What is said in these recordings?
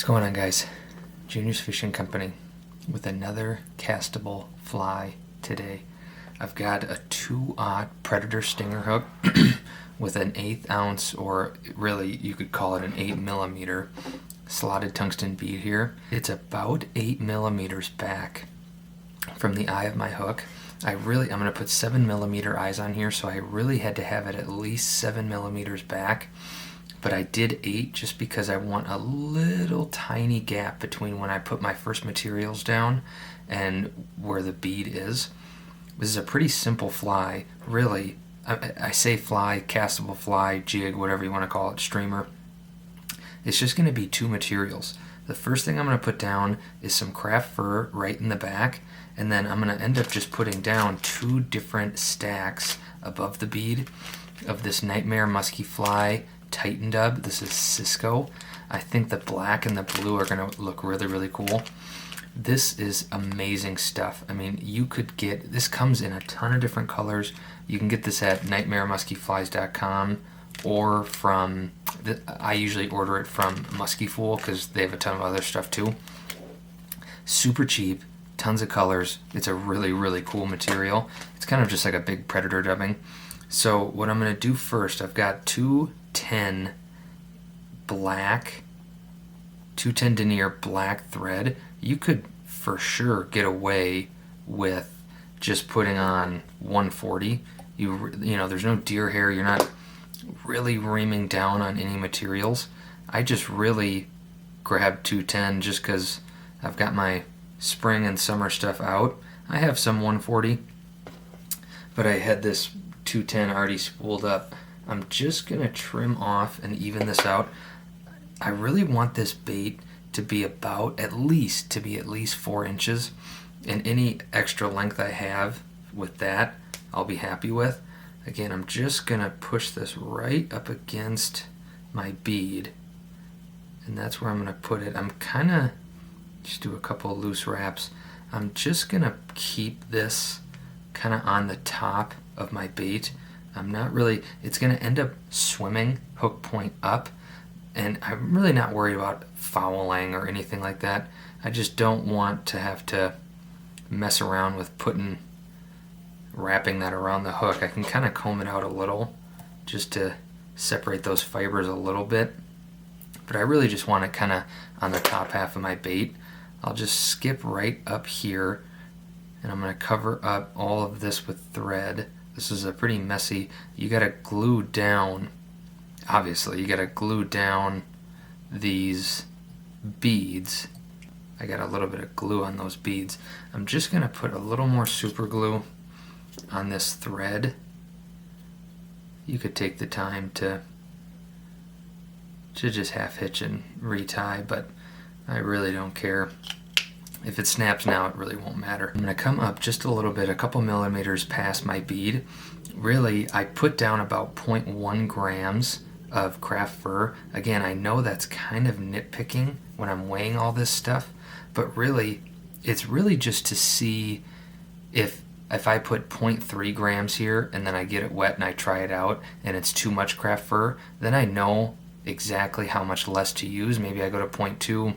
What's going on, guys? Junior's Fishing Company with another castable fly today. I've got a 2/0 predator stinger hook with an 1/8 ounce, or really you could call it an 8mm slotted tungsten bead here. It's about 8mm back from the eye of my hook. I'm going to put 7mm eyes on here, so I really had to have it at least 7mm back. But I did 8 just because I want a little tiny gap between when I put my first materials down and where the bead is. This is a pretty simple fly, really. I say fly, castable fly, jig, whatever you want to call it, streamer. It's just going to be 2 materials. The first thing I'm going to put down is some craft fur right in the back, and then I'm going to end up just putting down 2 different stacks above the bead of this Nightmare Musky Fly Titan dub. This is Cisco. I think the black and the blue are going to look really, really cool. This is amazing stuff. I mean, you could get, this comes in a ton of different colors. You can get this at nightmaremuskyflies.com or from, I usually order it from Musky Fool because they have a ton of other stuff too. Super cheap, tons of colors. It's a really, really cool material. It's kind of just like a big predator dubbing. So what I'm going to do first, I've got 210 denier black thread. You could for sure get away with just putting on 140. You know, there's no deer hair. You're not really reaming down on any materials. I just really grabbed 210 just because I've got my spring and summer stuff out. I have some 140, but I had this 210 already spooled up. I'm just gonna trim off and even this out. I really want this bait to be at least 4 inches, and any extra length I have with that I'll be happy with. Again, I'm just gonna push this right up against my bead, and that's where I'm gonna put it. I'm kinda just do a couple of loose wraps. I'm just gonna keep this kind of on the top of my bait. I'm not really, it's going to end up swimming hook point up, and I'm really not worried about fouling or anything like that. I just don't want to have to mess around with wrapping that around the hook. I can kind of comb it out a little just to separate those fibers a little bit, but I really just want it kind of on the top half of my bait. I'll just skip right up here, and I'm going to cover up all of this with thread. This is a pretty messy, you got to glue down, obviously, you got to glue down these beads. I got a little bit of glue on those beads. I'm just going to put a little more super glue on this thread. You could take the time to just half hitch and retie, but I really don't care. If it snaps now, it really won't matter. I'm going to come up just a little bit, a couple millimeters past my bead. Really, I put down about 0.1 grams of craft fur. Again, I know that's kind of nitpicking when I'm weighing all this stuff, but really, it's really just to see if I put 0.3 grams here and then I get it wet and I try it out and it's too much craft fur, then I know exactly how much less to use. Maybe I go to 0.2,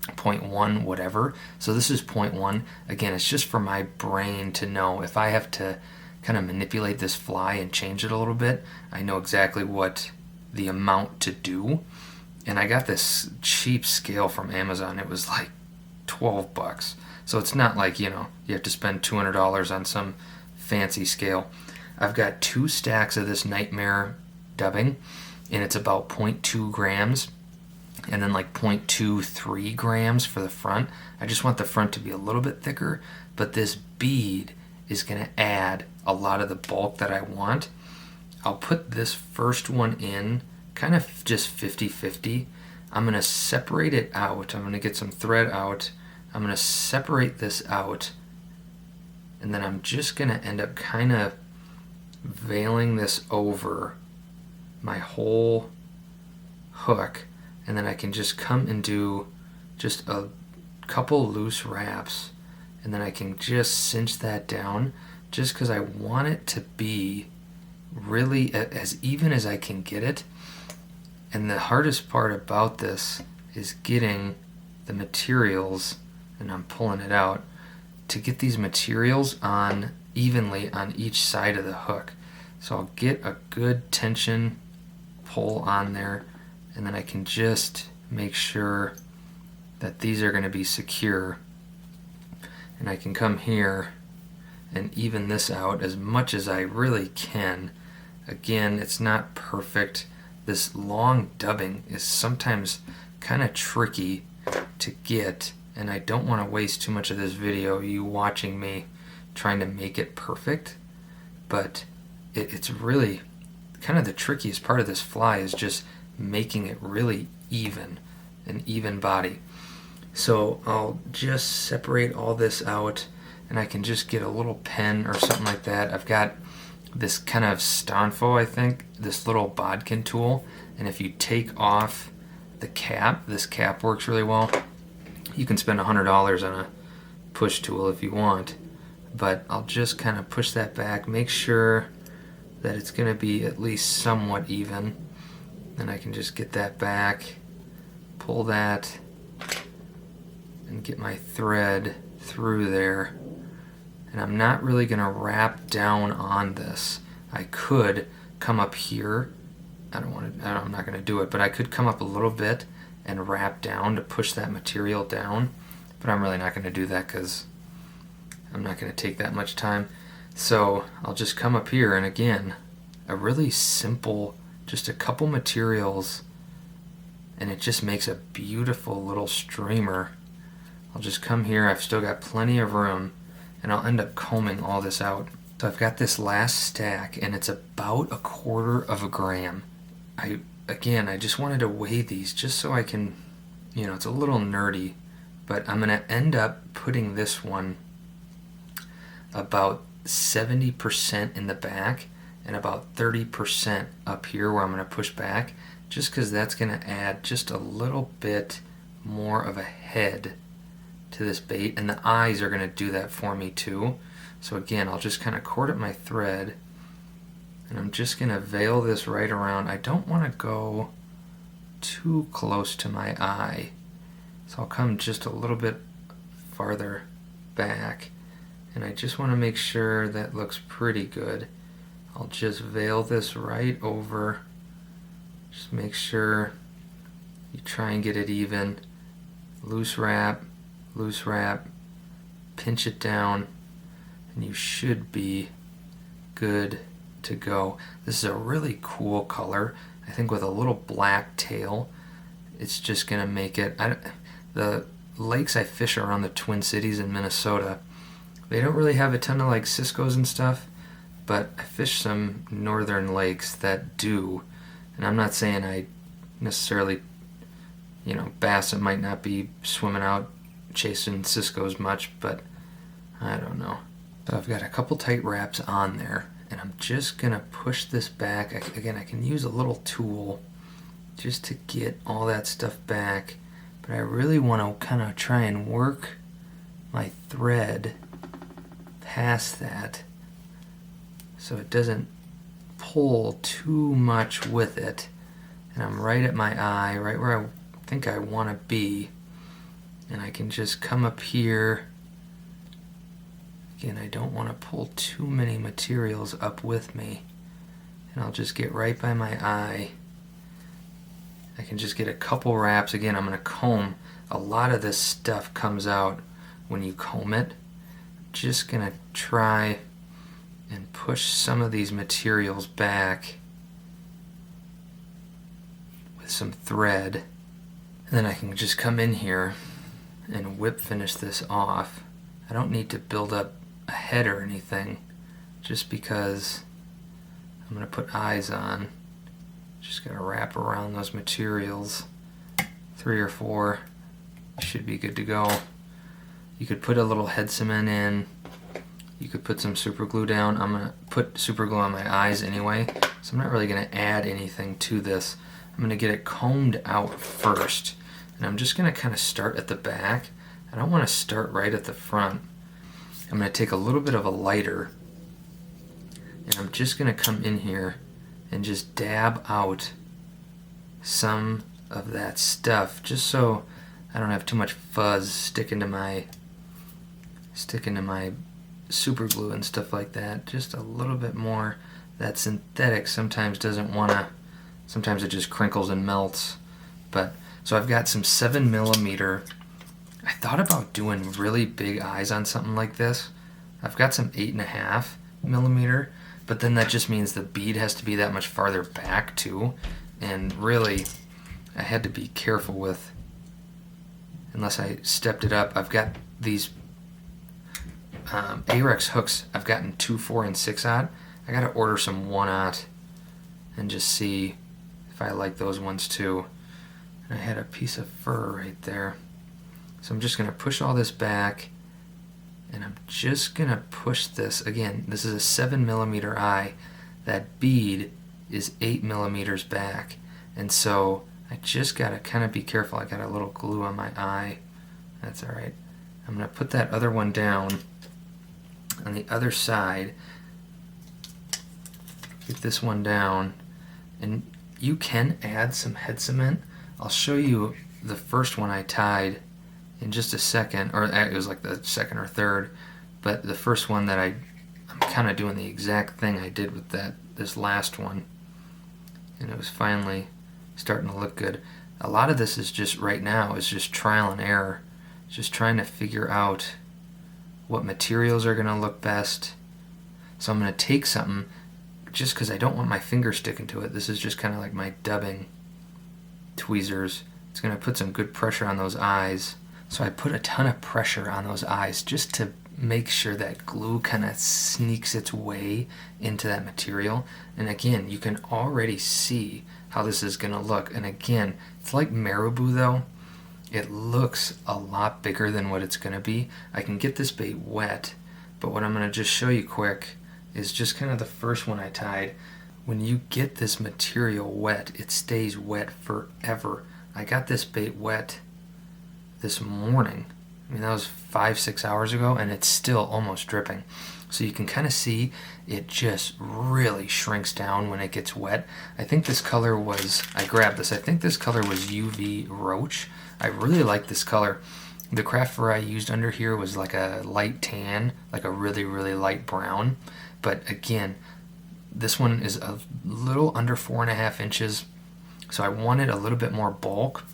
0.1, whatever. So this is 0.1. Again, it's just for my brain to know if I have to kind of manipulate this fly and change it a little bit, I know exactly what the amount to do. And I got this cheap scale from Amazon. It was like 12 bucks. So it's not like, you know, you have to spend $200 on some fancy scale. I've got 2 stacks of this Nightmare dubbing, and it's about 0.2 grams. And then like 0.23 grams for the front. I just want the front to be a little bit thicker, but this bead is going to add a lot of the bulk that I want. I'll put this first one in kind of just 50-50. I'm going to separate it out. I'm going to get some thread out. I'm going to separate this out, and then I'm just going to end up kind of veiling this over my whole hook. And then I can just come and do just a couple loose wraps, and then I can just cinch that down just because I want it to be really as even as I can get it. And the hardest part about this is getting the materials, and I'm pulling it out, to get these materials on evenly on each side of the hook. So I'll get a good tension pull on there, and then I can just make sure that these are going to be secure. And I can come here and even this out as much as I really can. Again, it's not perfect. This long dubbing is sometimes kind of tricky to get, and I don't want to waste too much of this video you watching me trying to make it perfect, but it's really kind of the trickiest part of this fly is just making it really even, an even body. So I'll just separate all this out, and I can just get a little pen or something like that. I've got this kind of Stanfo, I think, this little bodkin tool, and if you take off the cap, this cap works really well. You can spend $100 on a push tool if you want, but I'll just kind of push that back, make sure that it's going to be at least somewhat even. Then I can just get that back, pull that, and get my thread through there. And I'm not really going to wrap down on this. I could come up here. I'm not going to do it, but I could come up a little bit and wrap down to push that material down. But I'm really not going to do that because I'm not going to take that much time. So I'll just come up here, and again, a really simple, just a couple materials, and it just makes a beautiful little streamer. I'll just come here, I've still got plenty of room, and I'll end up combing all this out. So I've got this last stack, and it's about 1/4 gram. I just wanted to weigh these just so I can, it's a little nerdy, but I'm going to end up putting this one about 70% in the back and about 30% up here where I'm going to push back, just because that's going to add just a little bit more of a head to this bait, and the eyes are going to do that for me too. So again, I'll just kind of cord up my thread, and I'm just going to veil this right around. I don't want to go too close to my eye, so I'll come just a little bit farther back, and I just want to make sure that looks pretty good. I'll just veil this right over. Just make sure you try and get it even. Loose wrap, pinch it down, and you should be good to go. This is a really cool color. I think with a little black tail, it's just gonna make it. The lakes I fish around the Twin Cities in Minnesota, they don't really have a ton of like Cisco's and stuff, but I fish some northern lakes that do, and I'm not saying I necessarily, bass might not be swimming out chasing Cisco's much, but I don't know. So I've got a couple tight wraps on there, and I'm just gonna push this back. Again, I can use a little tool just to get all that stuff back, but I really want to kind of try and work my thread past that so it doesn't pull too much with it. And I'm right at my eye, right where I think I want to be, and I can just come up here. Again, I don't want to pull too many materials up with me, and I'll just get right by my eye. I can just get a couple wraps. Again, I'm going to comb. A lot of this stuff comes out when you comb it. I'm just going to try and push some of these materials back with some thread, and then I can just come in here and whip finish this off. I don't need to build up a head or anything, just because I'm going to put eyes on. Just got to wrap around those materials. 3 or 4 should be good to go. You could put a little head cement in. You could put some super glue down. I'm going to put super glue on my eyes anyway, so I'm not really going to add anything to this. I'm going to get it combed out first, and I'm just going to kind of start at the back. I don't want to start right at the front. I'm going to take a little bit of a lighter, and I'm just going to come in here and just dab out some of that stuff, just so I don't have too much fuzz sticking to my super glue and stuff like that. Just a little bit more. That synthetic sometimes doesn't want to, sometimes it just crinkles and melts. But so I've got some 7mm. I thought about doing really big eyes on something like this. I've got some 8.5mm, but then that just means the bead has to be that much farther back too. And really, I had to be careful with, unless I stepped it up. I've got these Ahrex hooks. I've gotten 2, 4, and 6/0. I gotta order some 1/0 and just see if I like those ones too. And I had a piece of fur right there. So I'm just gonna push all this back, and I'm just gonna push this. Again, this is a 7mm eye. That bead is 8mm back. And so I just gotta kind of be careful. I got a little glue on my eye. That's all right. I'm gonna put that other one down on the other side. Get this one down, and you can add some head cement. I'll show you the first one I tied in just a second, or it was like the second or third, but the first one that I'm kind of doing the exact thing I did with this last one, and it was finally starting to look good. A lot of this is just right now is just trial and error, just trying to figure out what materials are going to look best. So I'm going to take something, just because I don't want my finger sticking to it. This is just kind of like my dubbing tweezers. It's going to put some good pressure on those eyes. So I put a ton of pressure on those eyes just to make sure that glue kind of sneaks its way into that material. And again, you can already see how this is going to look. And again, it's like marabou though. It looks a lot bigger than what it's going to be. I can get this bait wet, but what I'm going to just show you quick is just kind of the first one I tied. When you get this material wet, it stays wet forever. I got this bait wet this morning. I mean, that was 5-6 hours ago, and it's still almost dripping. So you can kind of see it just really shrinks down when it gets wet. I think this color was, I grabbed this, I think this color was UV Roach. I really like this color. The craft fur I used under here was like a light tan, like a really, really light brown. But again, this one is a little under 4.5 inches. So I wanted a little bit more bulk.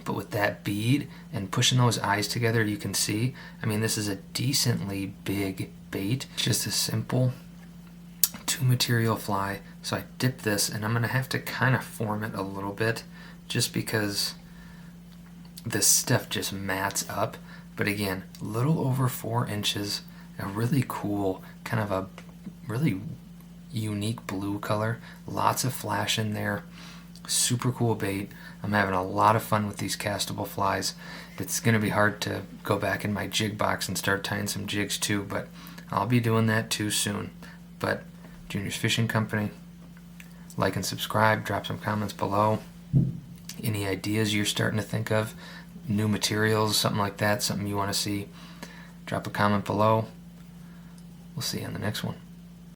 But with that bead and pushing those eyes together, you can see, I mean, this is a decently big bait. Just a simple 2-material fly. So I dip this, and I'm going to have to kind of form it a little bit just because this stuff just mats up. But again, a little over 4 inches, a really cool, kind of a really unique blue color. Lots of flash in there. Super cool bait. I'm having a lot of fun with these castable flies. It's going to be hard to go back in my jig box and start tying some jigs too, but I'll be doing that too soon. But Junior's Fishing Company, like and subscribe, drop some comments below. Any ideas you're starting to think of, new materials, something like that, something you want to see, drop a comment below. We'll see you on the next one.